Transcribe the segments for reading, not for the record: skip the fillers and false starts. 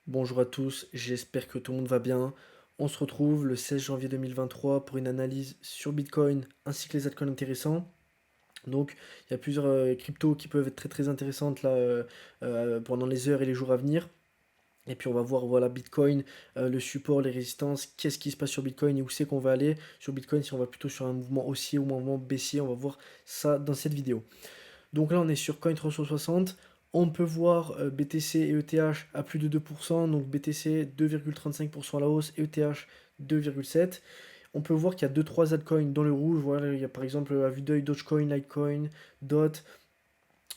Bonjour à tous, j'espère que tout le monde va bien. On se retrouve le 16 janvier 2023 pour une analyse sur Bitcoin ainsi que les altcoins intéressants. Donc, il y a plusieurs cryptos qui peuvent être très très intéressantes là pendant les heures et les jours à venir. Et puis on va voir voilà Bitcoin, le support, les résistances, qu'est-ce qui se passe sur Bitcoin et où c'est qu'on va aller sur Bitcoin, si on va plutôt sur un mouvement haussier ou un mouvement baissier, on va voir ça dans cette vidéo. Donc là, on est sur Coin360. On peut voir BTC et ETH à plus de 2%, donc BTC 2,35% à la hausse et ETH 2,7%. On peut voir qu'il y a 2-3 altcoins dans le rouge. Voilà, il y a par exemple à vue d'œil Dogecoin, Litecoin, DOT.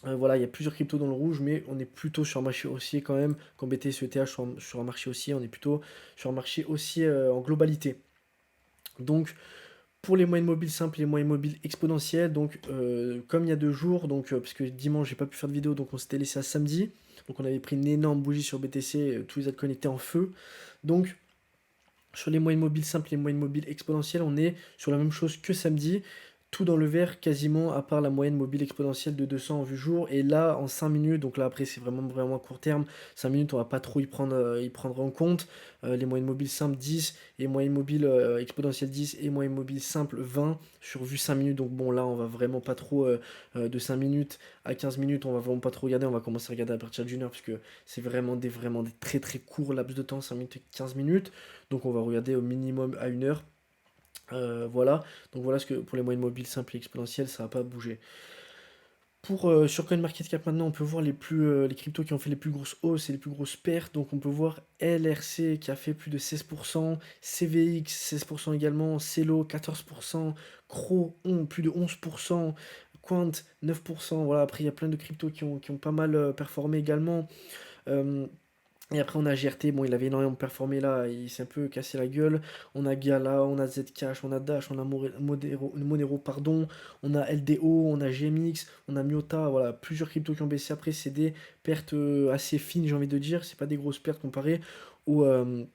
Voilà, il y a plusieurs cryptos dans le rouge, mais on est plutôt sur un marché haussier quand même. Quand BTC et ETH sont sur un marché haussier, on est plutôt sur un marché haussier en globalité. Donc pour les moyennes mobiles simples et les moyennes mobiles exponentielles, donc comme il y a 2 jours, donc parce que dimanche j'ai pas pu faire de vidéo, donc on s'était laissé à samedi. Donc on avait pris une énorme bougie sur BTC, tous les altcoins étaient en feu. Donc sur les moyennes mobiles simples et les moyennes mobiles exponentielles, on est sur la même chose que samedi. Tout dans le vert quasiment, à part la moyenne mobile exponentielle de 200 en vue jour. Et là, en 5 minutes, donc là après c'est vraiment vraiment à court terme, 5 minutes on va pas trop y prendre en compte. Les moyennes mobiles simples 10 et moyennes mobiles exponentielles 10 et moyennes mobiles simples 20 sur vue 5 minutes. Donc bon là on va vraiment pas trop de 5 minutes à 15 minutes, on va vraiment pas trop regarder, on va commencer à regarder à partir d'une heure, parce que c'est vraiment des très très courts laps de temps, 5 minutes et 15 minutes. Donc on va regarder au minimum à une heure. Voilà, donc voilà ce que pour les moyennes mobiles simples et exponentielles, ça va pas bouger. Sur CoinMarketCap maintenant, on peut voir les cryptos qui ont fait les plus grosses hausses et les plus grosses pertes. Donc on peut voir LRC qui a fait plus de 16%, CVX 16% également, Celo 14%, Cro plus de 11%, Quant 9%. Voilà, après il y a plein de cryptos qui ont pas mal performé également. Euh, et après, on a GRT, bon, il avait énormément performé là, il s'est un peu cassé la gueule. On a Gala, on a Zcash, on a Dash, on a Monero, pardon, on a LDO, on a GMX, on a Miota, voilà, plusieurs cryptos qui ont baissé. Après, c'est des pertes assez fines, j'ai envie de dire, c'est pas des grosses pertes comparées aux, euh,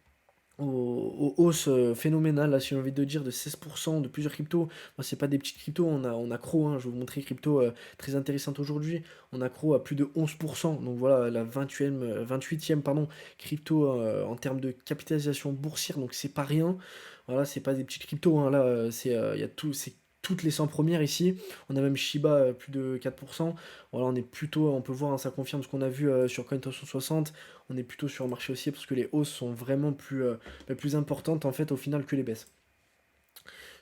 aux hausses phénoménales, là, si j'ai envie de dire, de 16% de plusieurs cryptos. Moi, c'est pas des petites cryptos, on a Cro, hein, je vais vous montrer crypto très intéressante aujourd'hui. On a Cro à plus de 11%, donc voilà, la 28e pardon, crypto en termes de capitalisation boursière, donc c'est pas rien. Voilà, c'est pas des petites cryptos, hein, là, il y a tout, c'est toutes les 100 premières ici. On a même Shiba plus de 4%. Voilà, on est plutôt, on peut voir, hein, ça confirme ce qu'on a vu sur Coin360. On est plutôt sur un marché haussier parce que les hausses sont vraiment plus importantes en fait au final que les baisses.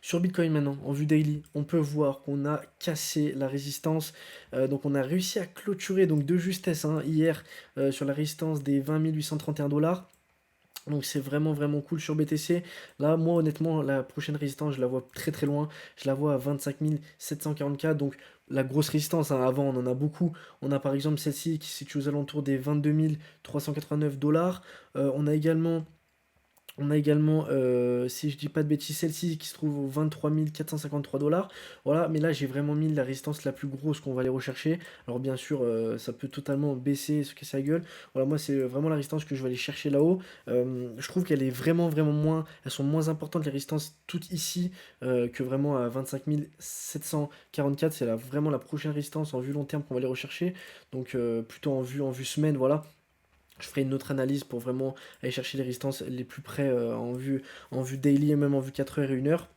Sur Bitcoin maintenant, en vue daily, on peut voir qu'on a cassé la résistance. Donc on a réussi à clôturer donc de justesse hein, hier sur la résistance des 20 831 dollars. Donc c'est vraiment vraiment cool sur BTC. Là, moi honnêtement, la prochaine résistance, je la vois très très loin. Je la vois à 25 744. Donc la grosse résistance, hein, avant on en a beaucoup. On a par exemple celle-ci qui se situe aux alentours des 22 389 dollars. On a également, si je dis pas de bêtises, celle-ci qui se trouve aux 23 453 dollars. Voilà, mais là j'ai vraiment mis la résistance la plus grosse qu'on va aller rechercher. Alors bien sûr, ça peut totalement baisser, se casser la gueule. Voilà, moi c'est vraiment la résistance que je vais aller chercher là-haut. Je trouve qu'elle est vraiment, vraiment moins. Elles sont moins importantes les résistances toutes ici que vraiment à 25 744. C'est vraiment la prochaine résistance en vue long terme qu'on va aller rechercher. Donc plutôt en vue semaine, voilà. Je ferai une autre analyse pour vraiment aller chercher les résistances les plus près en vue daily et même en vue 4 heures et 1 heure.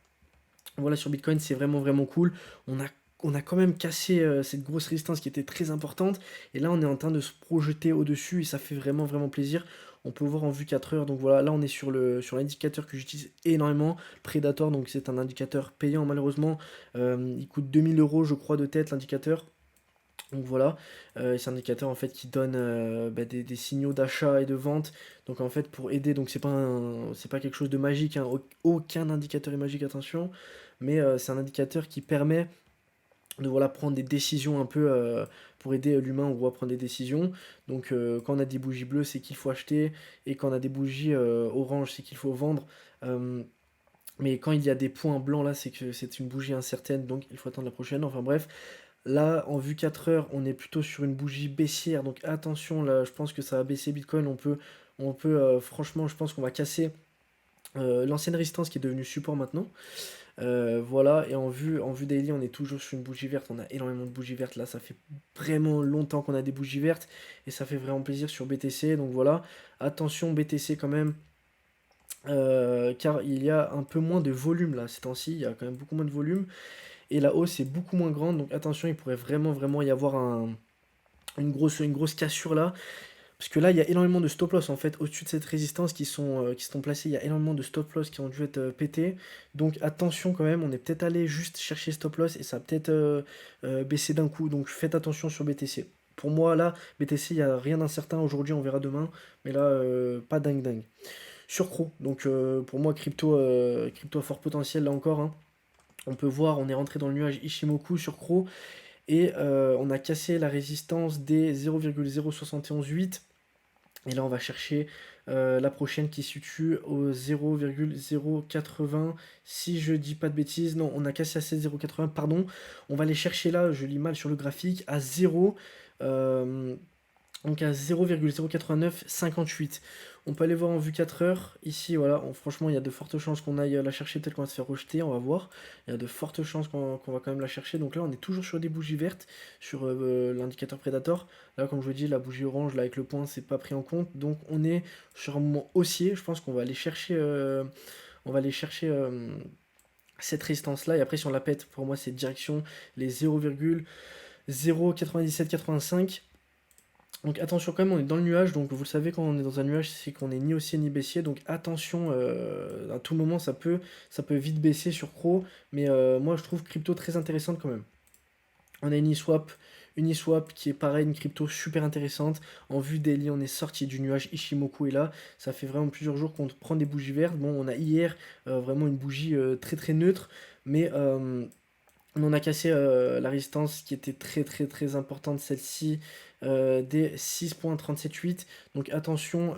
Voilà, sur Bitcoin, c'est vraiment vraiment cool. On a quand même cassé cette grosse résistance qui était très importante. Et là, on est en train de se projeter au-dessus et ça fait vraiment vraiment plaisir. On peut voir en vue 4 heures. Donc voilà, là, on est sur l'indicateur que j'utilise énormément, Predator. Donc c'est un indicateur payant malheureusement. Il coûte 2000 € je crois de tête l'indicateur. Donc voilà, c'est un indicateur en fait qui donne des signaux d'achat et de vente. Donc en fait pour aider, donc c'est pas quelque chose de magique, hein, aucun indicateur est magique, attention, mais c'est un indicateur qui permet de voilà prendre des décisions un peu pour aider l'humain ou à prendre des décisions. Donc quand on a des bougies bleues, c'est qu'il faut acheter, et quand on a des bougies oranges, c'est qu'il faut vendre. Euh, mais quand il y a des points blancs là, c'est que c'est une bougie incertaine, donc il faut attendre la prochaine. Enfin bref, là, en vue 4 heures, on est plutôt sur une bougie baissière. Donc attention, là, je pense que ça va baisser Bitcoin. Franchement, je pense qu'on va casser l'ancienne résistance qui est devenue support maintenant. Voilà, et en vue daily, on est toujours sur une bougie verte. On a énormément de bougies vertes là. Ça fait vraiment longtemps qu'on a des bougies vertes et ça fait vraiment plaisir sur BTC. Donc voilà, attention BTC quand même, car il y a un peu moins de volume là ces temps-ci. Il y a quand même beaucoup moins de volume et la hausse est beaucoup moins grande. Donc attention, il pourrait vraiment y avoir une grosse cassure là. Parce que là, il y a énormément de stop loss en fait au-dessus de cette résistance qui sont placés. Il y a énormément de stop loss qui ont dû être pétés. Donc attention quand même, on est peut-être allé juste chercher stop loss et ça a peut-être baissé d'un coup. Donc faites attention sur BTC. Pour moi, là, BTC, il n'y a rien d'incertain aujourd'hui, on verra demain. Mais là, pas dingue dingue. Sur CRO, donc pour moi, crypto à fort potentiel là encore, hein. On peut voir, on est rentré dans le nuage Ishimoku sur CRO et on a cassé la résistance des 0,0718. Et là, on va chercher la prochaine qui se situe au 0,080. Si je dis pas de bêtises, non, on a cassé à 7,080, pardon. On va aller chercher là, je lis mal sur le graphique, à 0. euh, donc à 0,08958. On peut aller voir en vue 4 heures. Ici, voilà, franchement, il y a de fortes chances qu'on aille la chercher. Peut-être qu'on va se faire rejeter, on va voir. Il y a de fortes chances qu'on va quand même la chercher. Donc là, on est toujours sur des bougies vertes, sur l'indicateur Predator. Là, comme je vous dis, la bougie orange, là, avec le point, c'est pas pris en compte. Donc on est sur un moment haussier. Je pense qu'on va aller chercher, cette résistance-là. Et après, si on la pète, pour moi, c'est direction les 0,09785. Donc attention quand même, on est dans le nuage, donc vous le savez quand on est dans un nuage, c'est qu'on est ni haussier ni baissier, donc attention, à tout moment ça peut vite baisser sur Cro, mais moi je trouve crypto très intéressante quand même. On a Uniswap qui est pareil, une crypto super intéressante. En vue daily, on est sorti du nuage Ishimoku et là, ça fait vraiment plusieurs jours qu'on prend des bougies vertes. Bon, on a hier vraiment une bougie très très neutre, mais on en a cassé la résistance qui était très importante, celle-ci, des 6,378. Donc attention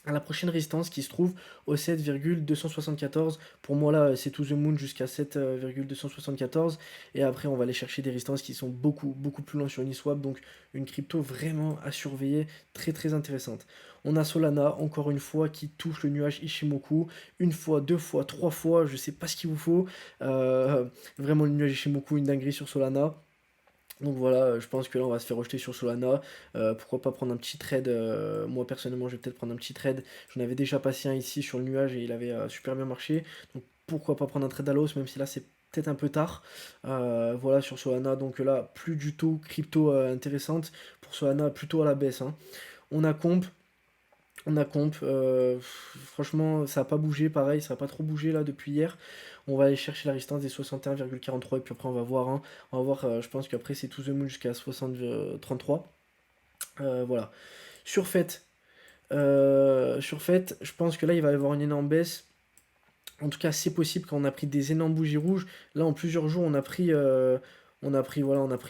à la prochaine résistance qui se trouve au 7,274. Pour moi là, c'est to the moon jusqu'à 7,274. Et après, on va aller chercher des résistances qui sont beaucoup plus loin sur Uniswap. Donc une crypto vraiment à surveiller, très intéressante. On a Solana, encore une fois, qui touche le nuage Ishimoku. Une fois, deux fois, trois fois, je sais pas ce qu'il vous faut. Euh, Vraiment le nuage Ishimoku, une dinguerie sur Solana. Donc voilà, je pense que là on va se faire rejeter sur Solana. Pourquoi pas prendre un petit trade. Moi personnellement, je vais peut-être prendre un petit trade. J'en avais déjà passé un ici sur le nuage et il avait super bien marché. Donc pourquoi pas prendre un trade à l'os, même si là c'est peut-être un peu tard. Voilà sur Solana. Donc là, plus du tout crypto intéressante. Pour Solana, plutôt à la baisse, hein. On a Comp. Franchement, ça n'a pas bougé, pareil, ça n'a pas trop bougé là depuis hier. On va aller chercher la résistance des 61,43 et puis après on va voir, hein. On va voir, je pense qu'après c'est to the moon jusqu'à 60,33. Voilà. Sur fait, je pense que là il va y avoir une énorme baisse. En tout cas, c'est possible quand on a pris des énormes bougies rouges. Là, en plusieurs jours, on a pris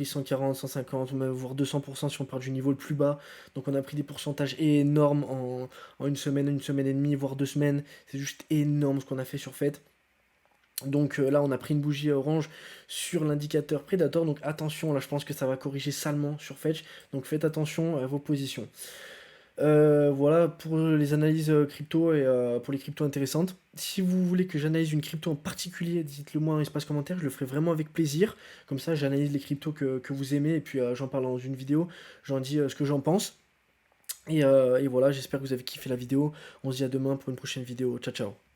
140, 150, même voire 200% si on part du niveau le plus bas. Donc on a pris des pourcentages énormes en une semaine et demie, voire 2 semaines. C'est juste énorme ce qu'on a fait sur Fed. Donc là, on a pris une bougie orange sur l'indicateur Predator. Donc attention, là, je pense que ça va corriger salement sur Fetch. Donc faites attention à vos positions. Voilà pour les analyses crypto et pour les cryptos intéressantes. Si vous voulez que j'analyse une crypto en particulier, dites-le moi en espace commentaire, je le ferai vraiment avec plaisir. Comme ça, j'analyse les cryptos que vous aimez et puis j'en parle dans une vidéo, j'en dis ce que j'en pense. Et voilà, j'espère que vous avez kiffé la vidéo. On se dit à demain pour une prochaine vidéo. Ciao ciao.